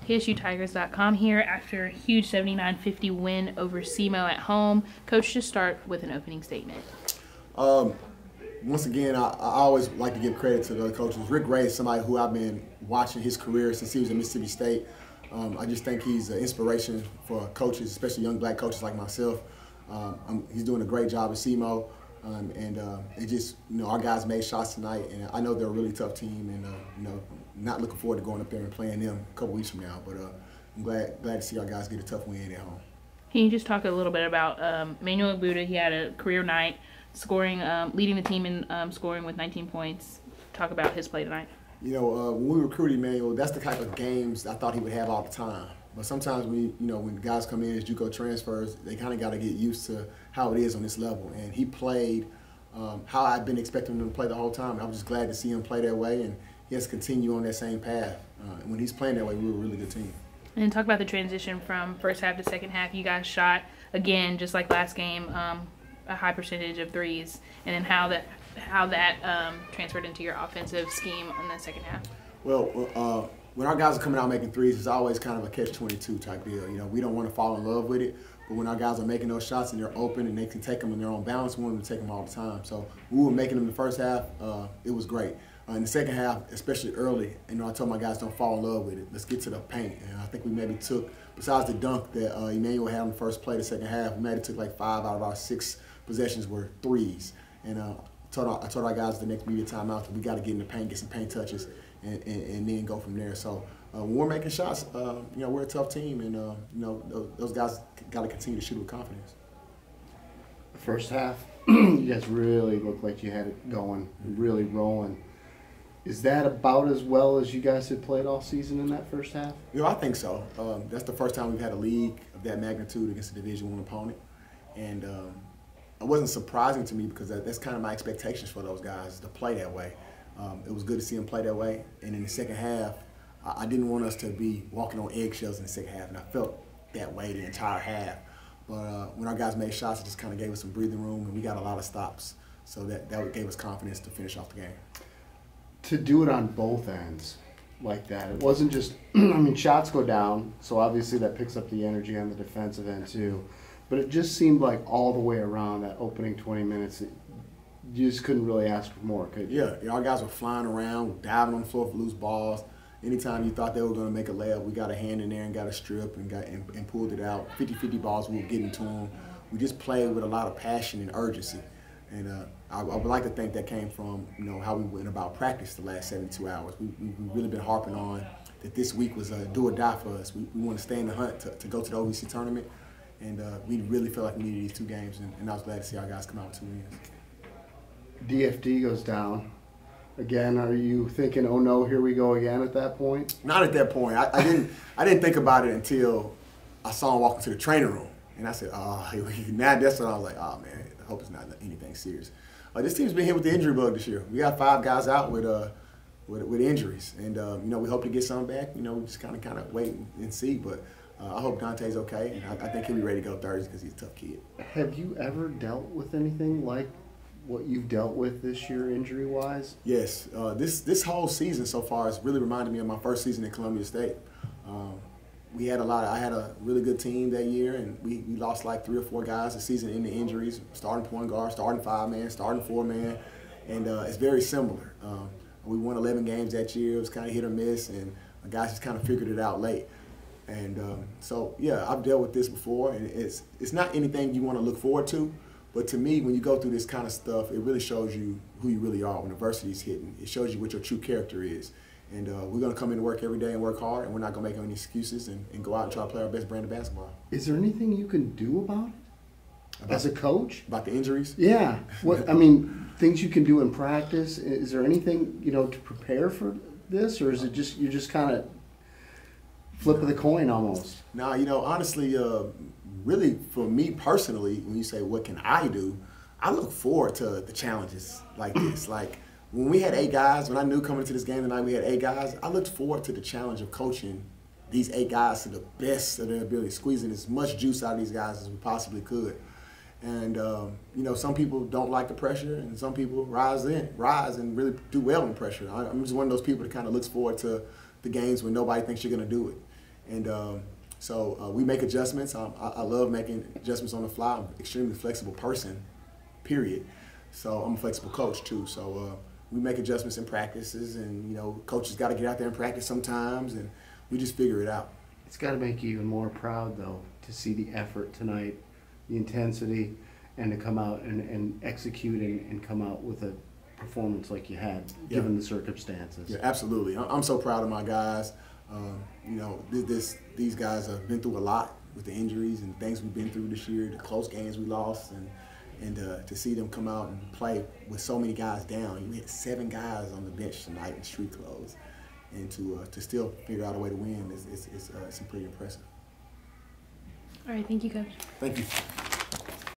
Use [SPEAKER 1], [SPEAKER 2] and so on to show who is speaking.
[SPEAKER 1] TSUTigers.com here after a huge 79-50 win over SEMO at home. Coach, just start with an opening statement.
[SPEAKER 2] Once again, I always like to give credit to the other coaches. Rick Ray is somebody who I've been watching his career since he was at Mississippi State. I just think he's an inspiration for coaches, especially young black coaches like myself. He's doing a great job at SEMO, it just, our guys made shots tonight, and I know they're a really tough team, and not looking forward to going up there and playing them a couple weeks from now. But I'm glad to see our guys get a tough win at home.
[SPEAKER 1] Can you just talk a little bit about Emmanuel? He had a career night, scoring, leading the team in scoring with 19 points. Talk about his play tonight.
[SPEAKER 2] When we recruited Emmanuel, that's the type of games I thought he would have all the time. But sometimes when the guys come in as JUCO transfers, they kind of got to get used to how it is on this level. And he played how I've been expecting him to play the whole time. I was just glad to see him play that way, and he has to continue on that same path. And when he's playing that way, we're a really good team.
[SPEAKER 1] And talk about the transition from first half to second half. You guys shot, again, just like last game, a high percentage of threes, and then how that transferred into your offensive scheme in the second half.
[SPEAKER 2] Well, when our guys are coming out making threes, it's always kind of a catch-22 type deal. We don't want to fall in love with it, but when our guys are making those shots and they're open and they can take them in their own balance, we want them to take them all the time. So we were making them in the first half. It was great. In the second half, especially early, I told my guys, don't fall in love with it. Let's get to the paint. And I think we maybe took, besides the dunk that Emmanuel had on the first play the second half, we maybe took like 5 out of our 6 possessions were threes. And I told our guys the next media timeout that we got to get in the paint, get some paint touches, and then go from there. So when we're making shots, we're a tough team, and those guys got to continue to shoot with confidence.
[SPEAKER 3] The first half, you guys really looked like you had it going, really rolling. Is that about as well as you guys had played all season in that first half?
[SPEAKER 2] I think so. That's the first time we've had a league of that magnitude against a Division I opponent, and it wasn't surprising to me because that's kind of my expectations for those guys to play that way. It was good to see them play that way, and in the second half, I didn't want us to be walking on eggshells in the second half, and I felt that way the entire half. But when our guys made shots, it just kind of gave us some breathing room, and we got a lot of stops, so that gave us confidence to finish off the game.
[SPEAKER 3] To do it on both ends like that, it wasn't just, shots go down, so obviously that picks up the energy on the defensive end too, but it just seemed like all the way around that opening 20 minutes, you just couldn't really ask for more, could you?
[SPEAKER 2] Yeah, our guys were flying around, diving on the floor for loose balls. Anytime you thought they were going to make a layup, we got a hand in there and got a strip and pulled it out. 50-50 balls, we were getting to them. We just played with a lot of passion and urgency. And I would like to think that came from how we went about practice the last 72 hours. We've really been harping on that this week was a do or die for us. We want to stay in the hunt to go to the OVC tournament, and we really felt like we needed these 2 games, and I was glad to see our guys come out with 2 wins.
[SPEAKER 3] DFD goes down. Again, are you thinking, oh no, here we go again at that point?
[SPEAKER 2] Not at that point. I didn't think about it until I saw him walk into the training room, and I said, oh, now that's when I was like, oh man, I hope it's not anything serious. This team's been hit with the injury bug this year. We got 5 guys out with injuries, and we hope to get some back. We just kind of wait and see, but I hope Dante's okay, and I think he'll be ready to go Thursday because he's a tough kid.
[SPEAKER 3] Have you ever dealt with anything like what you've dealt with this year injury-wise?
[SPEAKER 2] Yes. This whole season so far has really reminded me of my first season at Columbia State. I had a really good team that year, and we lost like 3 or 4 guys this season in the injuries, starting point guard, starting 5-man, starting 4-man, and it's very similar. We won 11 games that year. It was kind of hit or miss, and the guys just kind of figured it out late. And so, yeah, I've dealt with this before, and it's not anything you want to look forward to. But to me, when you go through this kind of stuff, it really shows you who you really are when adversity's hitting. It shows you what your true character is. And we're going to come into work every day and work hard, and we're not going to make any excuses and go out and try to play our best brand of basketball.
[SPEAKER 3] Is there anything you can do about it as a coach?
[SPEAKER 2] About the injuries?
[SPEAKER 3] Yeah. Things you can do in practice. Is there anything, to prepare for this, or is it just you're just kind of flip of the coin almost?
[SPEAKER 2] No, honestly, really for me personally, when you say what can I do, I look forward to the challenges like this. Like when we had 8 guys, when I knew coming to this game tonight we had 8 guys, I looked forward to the challenge of coaching these 8 guys to the best of their ability, squeezing as much juice out of these guys as we possibly could. And some people don't like the pressure, and some people rise and really do well in pressure. I'm just one of those people that kind of looks forward to the games when nobody thinks you're going to do it. And so we make adjustments. I love making adjustments on the fly. I'm an extremely flexible person, period. So I'm a flexible coach too. So we make adjustments in practices, and coaches got to get out there and practice sometimes, and we just figure it out.
[SPEAKER 3] It's got to make you even more proud, though, to see the effort tonight, the intensity, and to come out and execute and come out with a performance like you had, given the circumstances.
[SPEAKER 2] Yeah, absolutely. I'm so proud of my guys. These guys have been through a lot with the injuries and things we've been through this year, the close games we lost, and to see them come out and play with so many guys down. We had 7 guys on the bench tonight in street clothes, and to still figure out a way to win is pretty impressive.
[SPEAKER 1] All right, thank you, Coach.
[SPEAKER 2] Thank you.